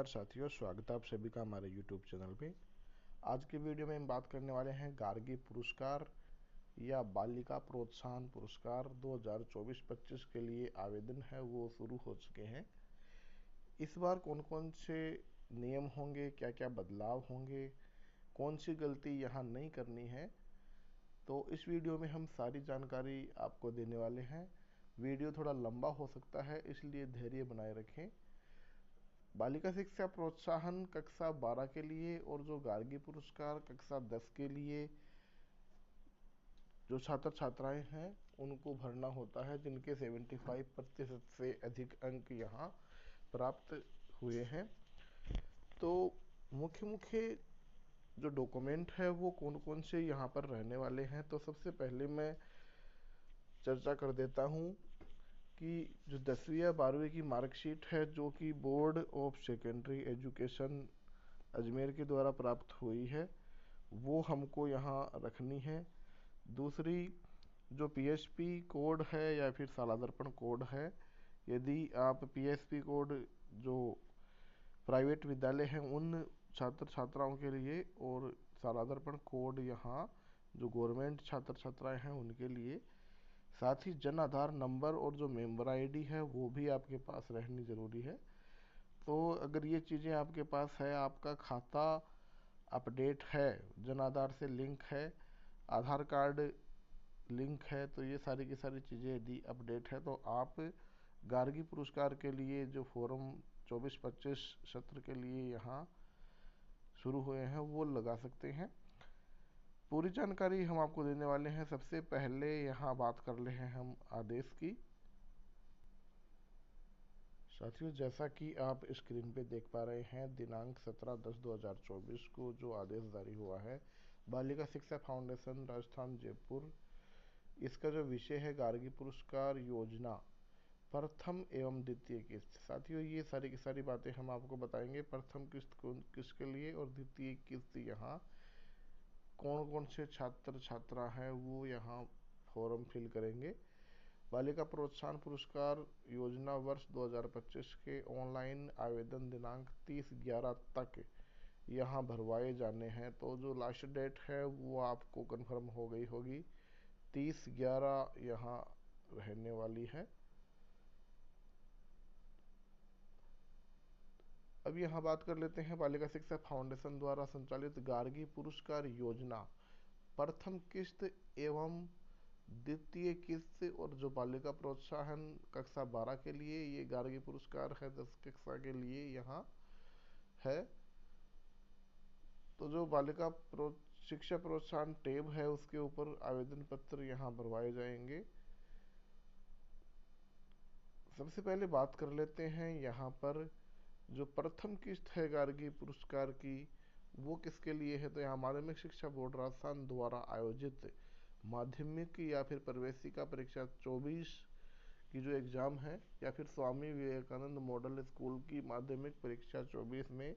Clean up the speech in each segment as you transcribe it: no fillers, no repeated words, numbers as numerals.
साथियों, स्वागत है आप सभी का हमारे YouTube चैनल पे। आज के वीडियो में हम बात करने वाले हैं गार्गी पुरस्कार या बालिका प्रोत्साहन पुरस्कार 2024-25 के लिए आवेदन है वो शुरू हो चुके हैं। इस बार कौन कौन से नियम होंगे, क्या क्या बदलाव होंगे, कौन सी गलती यहाँ नहीं करनी है, तो इस वीडियो में हम सारी जानकारी आपको देने वाले हैं। वीडियो थोड़ा लंबा हो सकता है, इसलिए धैर्य बनाए रखें। बालिका शिक्षा प्रोत्साहन कक्षा 12 के लिए और जो गार्गी पुरस्कार कक्षा 10 के लिए जो छात्र छात्राएं हैं उनको भरना होता है, जिनके 75% से अधिक अंक यहाँ प्राप्त हुए हैं। तो मुख्य मुख्य जो डॉक्यूमेंट है वो कौन कौन से यहाँ पर रहने वाले हैं, तो सबसे पहले मैं चर्चा कर देता हूँ कि जो 10वीं या 12वीं की मार्कशीट है जो कि board of secondary education Ajmer के द्वारा प्राप्त हुई है, वो हमको यहाँ रखनी है। दूसरी, जो पीएसपी कोड है या फिर शालादर्पण कोड है, यदि आप पीएसपी कोड जो प्राइवेट विद्यालय हैं उन छात्र छात्राओं के लिए और शालादर्पण कोड यहाँ जो गवर्नमेंट छात्र छात्राएं हैं उनके लिए, साथ ही जन आधार नंबर और जो मेंबर आईडी है वो भी आपके पास रहनी ज़रूरी है। तो अगर ये चीज़ें आपके पास है, आपका खाता अपडेट है, जन आधार से लिंक है, आधार कार्ड लिंक है, तो ये सारी की सारी चीज़ें यदि अपडेट है तो आप गार्गी पुरस्कार के लिए जो फॉर्म 24-25 सत्र के लिए यहाँ शुरू हुए हैं वो लगा सकते हैं। पूरी जानकारी हम आपको देने वाले हैं। सबसे पहले यहाँ बात कर ले हैं हम आदेश की। साथियों, जैसा कि आप स्क्रीन पे देख पा रहे हैं, दिनांक 17/10/2024 को जो आदेश जारी हुआ है बालिका शिक्षा फाउंडेशन राजस्थान जयपुर, इसका जो विषय है गार्गी पुरस्कार योजना प्रथम एवं द्वितीय किस्त। साथियों, ये सारी की सारी बातें हम आपको बताएंगे। प्रथम किस्त किसके लिए और द्वितीय किस्त यहाँ कौन कौन से छात्र छात्रा हैं वो यहाँ फॉर्म फिल करेंगे। बालिका प्रोत्साहन पुरस्कार योजना वर्ष 2025 के ऑनलाइन आवेदन दिनांक 30/11 तक यहाँ भरवाए जाने हैं। तो जो लास्ट डेट है वो आपको कंफर्म हो गई होगी, 30/11 यहाँ रहने वाली है। अब यहाँ बात कर लेते हैं बालिका शिक्षा फाउंडेशन द्वारा संचालित गार्गी पुरस्कार योजना प्रथम किस्त एवं द्वितीय किस्त और जो बालिका प्रोत्साहन कक्षा 12 के लिए ये गार्गी पुरस्कार है 10 कक्षा के लिए यहाँ है। तो जो बालिका शिक्षा प्रोत्साहन टैब है उसके ऊपर आवेदन पत्र यहाँ भरवाए जाएंगे। सबसे पहले बात कर लेते हैं यहाँ पर जो प्रथम किस्त है गार्गी पुरस्कार की वो किसके लिए है। तो यहाँ माध्यमिक शिक्षा बोर्ड राजस्थान द्वारा आयोजित माध्यमिक या फिर प्रवेशिका परीक्षा 24 की जो एग्ज़ाम है या फिर स्वामी विवेकानंद मॉडल स्कूल की माध्यमिक परीक्षा 24 में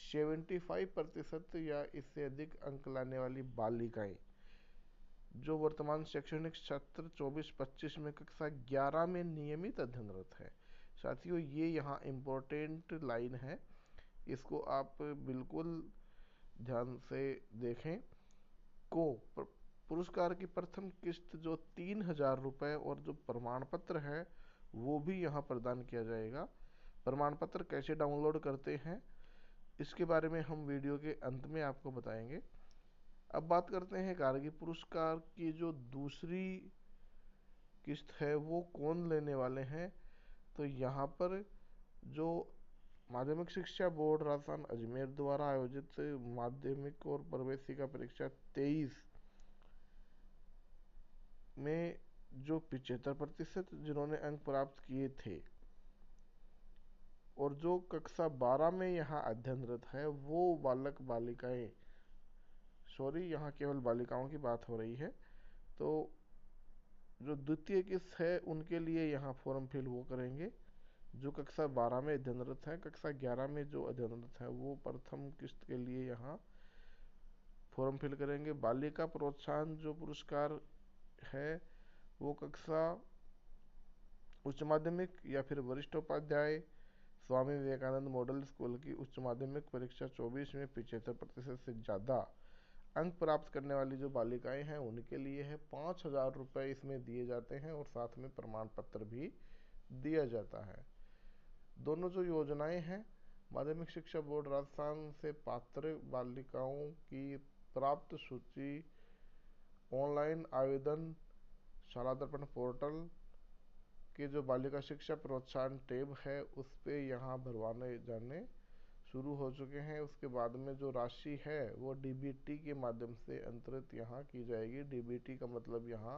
75% या इससे अधिक अंक लाने वाली बालिकाएं जो वर्तमान शैक्षणिक सत्र 24-25 में कक्षा 11 में नियमित अध्ययनरत है। साथियों, ये यहाँ इम्पोर्टेंट लाइन है, इसको आप बिल्कुल ध्यान से देखें। को पुरस्कार की प्रथम किस्त जो 3000 रुपये और जो प्रमाण पत्र है वो भी यहाँ प्रदान किया जाएगा। प्रमाण पत्र कैसे डाउनलोड करते हैं इसके बारे में हम वीडियो के अंत में आपको बताएंगे। अब बात करते हैं गार्गी पुरस्कार की जो दूसरी किस्त है वो कौन लेने वाले हैं। तो यहाँ पर जो माध्यमिक शिक्षा बोर्ड राजस्थान अजमेर द्वारा आयोजित माध्यमिक और प्रवेशिका परीक्षा 23 में जो 75% जिन्होंने अंक प्राप्त किए थे और जो कक्षा 12 में यहाँ अध्ययनरत है वो बालक बालिकाएं, सॉरी यहाँ केवल बालिकाओं की बात हो रही है, तो जो द्वितीय किस्त है उनके लिए यहाँ फॉर्म फिल वो करेंगे जो कक्षा 12 में अध्ययनरत हैं। कक्षा 11 में जो अध्ययनरत हैं वो प्रथम किस्त के लिए यहाँ फॉर्म फिल करेंगे। बालिका प्रोत्साहन जो पुरस्कार है वो कक्षा उच्च माध्यमिक या फिर वरिष्ठ उपाध्याय स्वामी विवेकानंद मॉडल स्कूल की उच्च माध्यमिक परीक्षा 24 में 75% से ज़्यादा अंक प्राप्त करने वाली जो बालिकाएं हैं उनके लिए है 5,000 रुपये इसमें दिए जाते हैं और साथ में प्रमाण पत्र भी दिया जाता है। दोनों जो योजनाएं हैं, माध्यमिक शिक्षा बोर्ड राजस्थान से पात्र बालिकाओं की प्राप्त सूची ऑनलाइन आवेदन शाला दर्पण पोर्टल के जो बालिका शिक्षा प्रोत्साहन टैब है उस पे यहाँ भरवाने जाने शुरू हो चुके हैं। उसके बाद में जो राशि है वो डीबीटी के माध्यम से अंतरित यहाँ की जाएगी। डीबीटी का मतलब यहाँ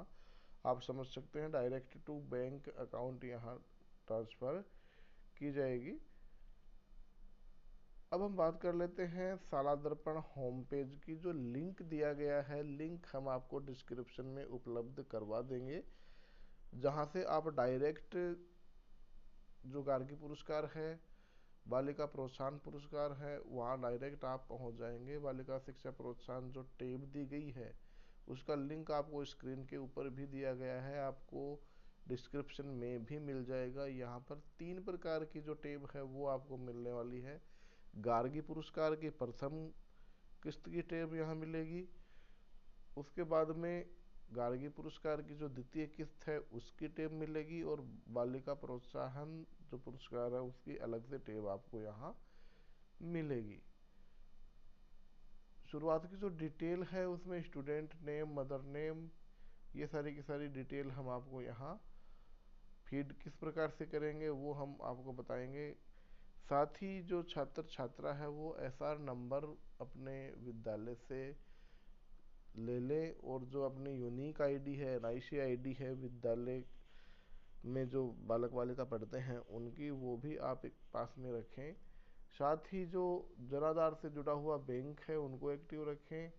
आप समझ सकते हैं, डायरेक्ट टू बैंक अकाउंट यहाँ ट्रांसफ़र की जाएगी। अब हम बात कर लेते हैं शाला दर्पण होम पेज की। जो लिंक दिया गया है, लिंक हम आपको डिस्क्रिप्शन में उपलब्ध करवा देंगे, जहां से आप डायरेक्ट जो गार्गी पुरस्कार है, बालिका प्रोत्साहन पुरस्कार है, वहाँ डायरेक्ट आप पहुँच जाएंगे। बालिका शिक्षा प्रोत्साहन जो टैब दी गई है उसका लिंक आपको स्क्रीन के ऊपर भी दिया गया है, आपको डिस्क्रिप्शन में भी मिल जाएगा। यहाँ पर 3 प्रकार की जो टैब है वो आपको मिलने वाली है। गार्गी पुरस्कार की प्रथम किस्त की टैब यहाँ मिलेगी। उसके बाद में गार्गी पुरस्कार की जो द्वितीय किस्त है उसकी टैब मिलेगी, और बालिका प्रोत्साहन जो पुरस्कार है उसकी अलग से टैब आपको यहाँ मिलेगी। शुरुआत की जो डिटेल है उसमें स्टूडेंट नेम, मदर नेम, ये सारी की सारी डिटेल हम आपको यहाँ फीड किस प्रकार से करेंगे वो हम आपको बताएंगे। साथ ही जो छात्र छात्रा है वो एसआर नंबर अपने विद्यालय से ले लें, और जो अपनी यूनिक आईडी है, एनआईसी आईडी है विद्यालय में जो बालक बालिका पढ़ते हैं उनकी, वो भी आप एक पास में रखें। साथ ही जो जनाधार से जुड़ा हुआ बैंक है उनको एक्टिव रखें,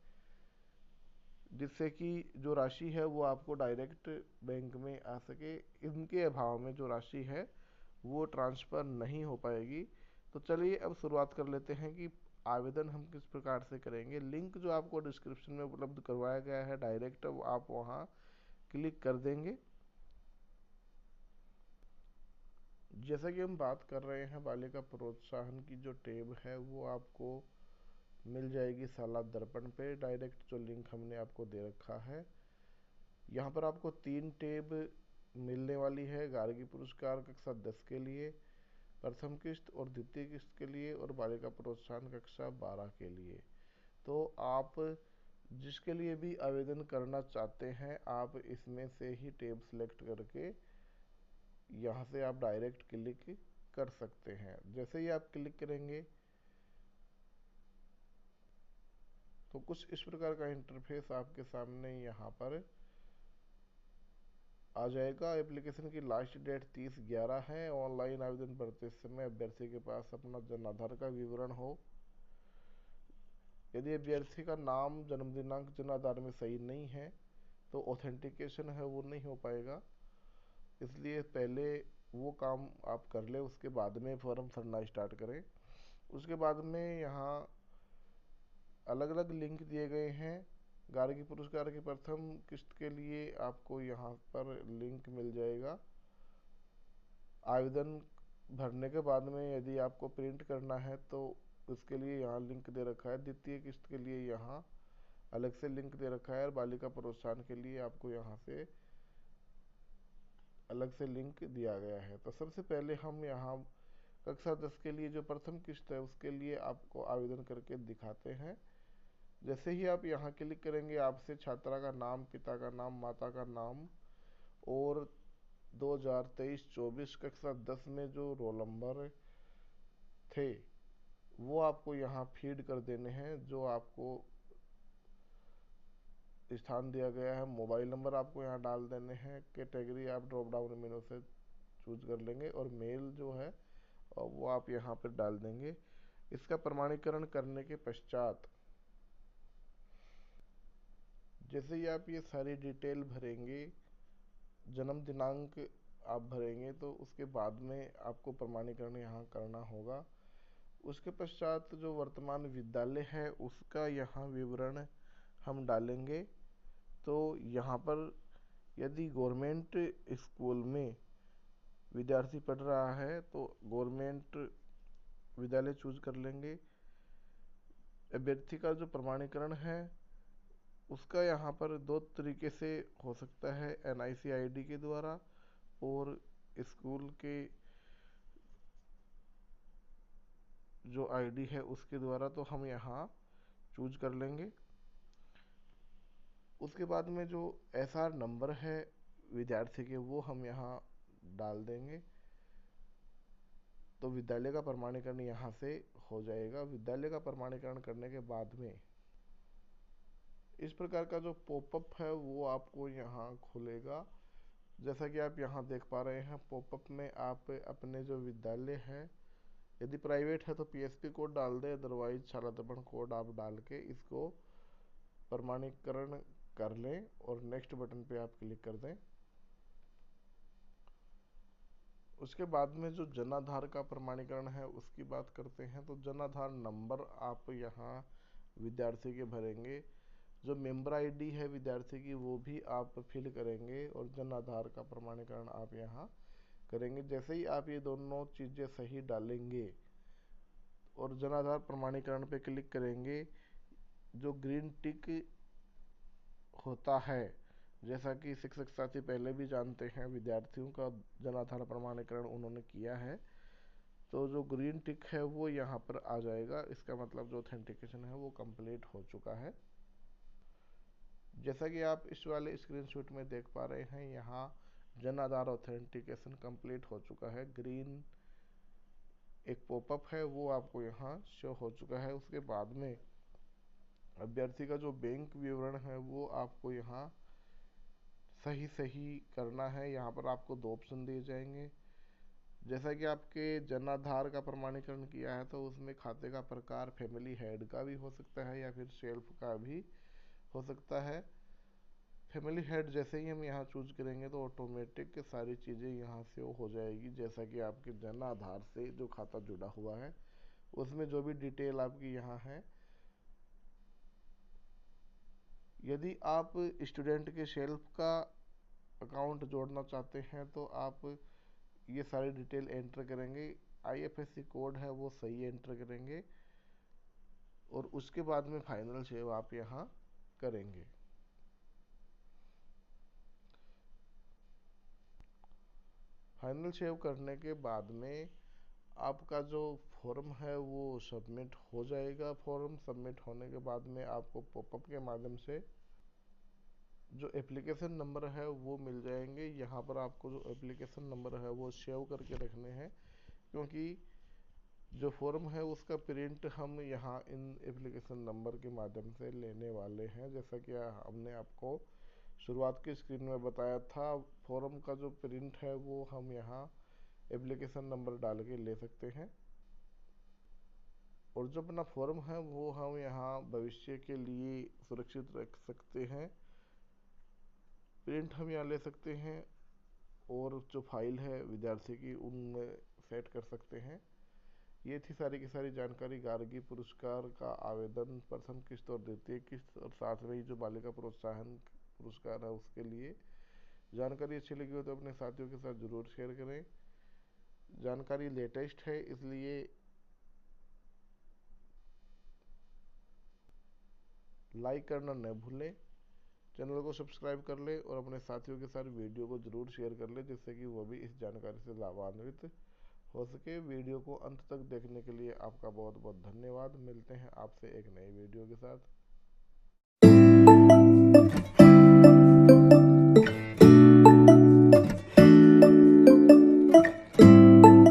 जिससे कि जो राशि है वो आपको डायरेक्ट बैंक में आ सके। इनके अभाव में जो राशि है वो ट्रांसफ़र नहीं हो पाएगी। तो चलिए अब शुरुआत कर लेते हैं कि आवेदन हम किस प्रकार से करेंगे। लिंक जो आपको डिस्क्रिप्शन में उपलब्ध करवाया गया है, डायरेक्ट आप वहाँ क्लिक कर देंगे। जैसा कि हम बात कर रहे हैं, बालिका प्रोत्साहन की जो टैब है वो आपको मिल जाएगी शाला दर्पण पे। डायरेक्ट जो लिंक हमने आपको दे रखा है, यहाँ पर आपको 3 टैब मिलने वाली है। गार्गी पुरस्कार कक्षा 10 के लिए प्रथम किस्त और द्वितीय किस्त के लिए, और बालिका प्रोत्साहन कक्षा 12 के लिए। तो आप जिसके लिए भी आवेदन करना चाहते हैं आप इसमें से ही टैब सेलेक्ट करके यहाँ से आप डायरेक्ट क्लिक कर सकते हैं। जैसे ही आप क्लिक करेंगे तो कुछ इस प्रकार का इंटरफेस आपके सामने यहाँ पर आ जाएगा। एप्लीकेशन की लास्ट डेट 30/11 है। ऑनलाइन आवेदन भरते समय अभ्यर्थी के पास अपना जन आधार का विवरण हो। यदि अभ्यर्थी का नाम, जन्म दिनांक जन आधार में सही नहीं है तो ऑथेंटिकेशन है वो नहीं हो पाएगा। इसलिए पहले वो काम आप कर ले, उसके बाद में फॉर्म भरना स्टार्ट करें। उसके बाद में यहाँ अलग अलग लिंक दिए गए हैं। गार्गी पुरस्कार की प्रथम किस्त के लिए आपको यहाँ पर लिंक मिल जाएगा। आवेदन भरने के बाद में यदि आपको प्रिंट करना है तो उसके लिए यहाँ लिंक दे रखा है। द्वितीय किस्त के लिए यहाँ अलग से लिंक दे रखा है, और बालिका प्रोत्साहन के लिए आपको यहाँ से अलग से लिंक दिया गया है। तो सबसे पहले हम यहाँ कक्षा 10 के लिए जो प्रथम किस्त है उसके लिए आपको आवेदन करके दिखाते हैं। जैसे ही आप यहाँ क्लिक करेंगे आपसे छात्रा का नाम, पिता का नाम, माता का नाम और 2023-24 कक्षा 10 में जो रोल नंबर थे वो आपको यहाँ फीड कर देने हैं। जो आपको स्थान दिया गया है, मोबाइल नंबर आपको यहाँ डाल देने हैं। कैटेगरी आप ड्रॉप डाउन मेनू से चूज कर लेंगे, और मेल जो है वो आप यहाँ पर डाल देंगे। इसका प्रमाणीकरण करने के पश्चात जैसे ही आप ये सारी डिटेल भरेंगे, जन्म दिनांक आप भरेंगे, तो उसके बाद में आपको प्रमाणीकरण यहाँ करना होगा। उसके पश्चात जो वर्तमान विद्यालय है उसका यहाँ विवरण हम डालेंगे। तो यहाँ पर यदि गवर्नमेंट स्कूल में विद्यार्थी पढ़ रहा है तो गवर्नमेंट विद्यालय चूज कर लेंगे। अभ्यर्थी का जो प्रमाणीकरण है उसका यहाँ पर दो तरीके से हो सकता है, NIC ID के द्वारा और स्कूल के जो ID है उसके द्वारा, तो हम यहाँ चूज कर लेंगे। उसके बाद में जो SR नंबर है विद्यार्थी के वो हम यहाँ डाल देंगे, तो विद्यालय का प्रमाणीकरण यहाँ से हो जाएगा। विद्यालय का प्रमाणीकरण करने के बाद में इस प्रकार का जो पॉपअप है वो आपको यहाँ खुलेगा। जैसा कि आप यहाँ देख पा रहे हैं, पॉपअप में आप अपने जो विद्यालय है, यदि प्राइवेट है तो PSP कोड डाल दें, अदरवाइज शाला दर्पण कोड आप डाल के इसको प्रमाणीकरण कर लें और नेक्स्ट बटन पे आप क्लिक कर दें। उसके बाद में जो जनाधार का प्रमाणीकरण है उसकी बात करते हैं। तो जनाधार नंबर आप यहाँ विद्यार्थी के भरेंगे, जो मेंबर ID है विद्यार्थी की वो भी आप फिल करेंगे और जनाधार का प्रमाणीकरण आप यहाँ करेंगे। जैसे ही आप ये दोनों चीज़ें सही डालेंगे और जनाधार प्रमाणीकरण पे क्लिक करेंगे, जो ग्रीन टिक होता है, जैसा कि शिक्षक साथी पहले भी जानते हैं, विद्यार्थियों का जनाधार प्रमाणीकरण उन्होंने किया है, तो जो ग्रीन टिक है वो यहाँ पर आ जाएगा। इसका मतलब जो ऑथेंटिकेशन है वो कंप्लीट हो चुका है। जैसा कि आप इस वाले स्क्रीनशॉट में देख पा रहे हैं, यहाँ जन आधार ऑथेंटिकेशन कंप्लीट हो चुका है। ग्रीन एक पॉपअप है वो आपको यहाँ शो हो चुका है। उसके बाद में अभ्यर्थी का जो बैंक विवरण है वो आपको यहाँ सही सही करना है। यहाँ पर आपको दो ऑप्शन दिए जाएंगे। जैसा कि आपके जन आधार का प्रमाणीकरण किया है तो उसमें खाते का प्रकार फैमिली हेड का भी हो सकता है या फिर सेल्फ का भी हो सकता है। फैमिली हेड जैसे ही हम यहाँ चूज करेंगे तो ऑटोमेटिक सारी चीज़ें यहाँ से हो जाएगी। जैसा कि आपके जन आधार से जो खाता जुड़ा हुआ है उसमें जो भी डिटेल आपकी यहाँ है। यदि आप स्टूडेंट के शेल्फ का अकाउंट जोड़ना चाहते हैं तो आप ये सारी डिटेल एंटर करेंगे। IFSC कोड है वो सही एंटर करेंगे और उसके बाद में फाइनल सेव आप यहाँ करेंगे। फाइनल सेव करने के बाद में आपका जो फॉर्म है वो सबमिट हो जाएगा। फॉर्म सबमिट होने के बाद में आपको पॉपअप के माध्यम से जो एप्लीकेशन नंबर है वो मिल जाएंगे। यहाँ पर आपको जो एप्लीकेशन नंबर है वो सेव करके रखने हैं, क्योंकि जो फॉर्म है उसका प्रिंट हम यहाँ इन एप्लीकेशन नंबर के माध्यम से लेने वाले हैं। जैसा कि हमने आपको शुरुआत की स्क्रीन में बताया था, फॉर्म का जो प्रिंट है वो हम यहाँ एप्लीकेशन नंबर डाल के ले सकते हैं और जो अपना फॉर्म है वो हम यहाँ भविष्य के लिए सुरक्षित रख सकते हैं। प्रिंट हम यहाँ ले सकते हैं और जो फाइल है विद्यार्थी की उनमें सेट कर सकते हैं। ये थी सारी की सारी जानकारी गार्गी पुरस्कार का आवेदन, प्रथम किस्त और द्वितीय किस्त और साथ में ही जो बालिका प्रोत्साहन पुरस्कार है उसके लिए। जानकारी अच्छी लगी हो तो अपने साथियों के साथ ज़रूर शेयर करें। जानकारी लेटेस्ट है इसलिए लाइक करना न भूलें, चैनल को सब्सक्राइब कर लें और अपने साथियों के साथ वीडियो को ज़रूर शेयर कर लें, जिससे कि वो भी इस जानकारी से लाभान्वित हो सके। वीडियो को अंत तक देखने के लिए आपका बहुत बहुत धन्यवाद। मिलते हैं आपसे एक नई वीडियो के साथ।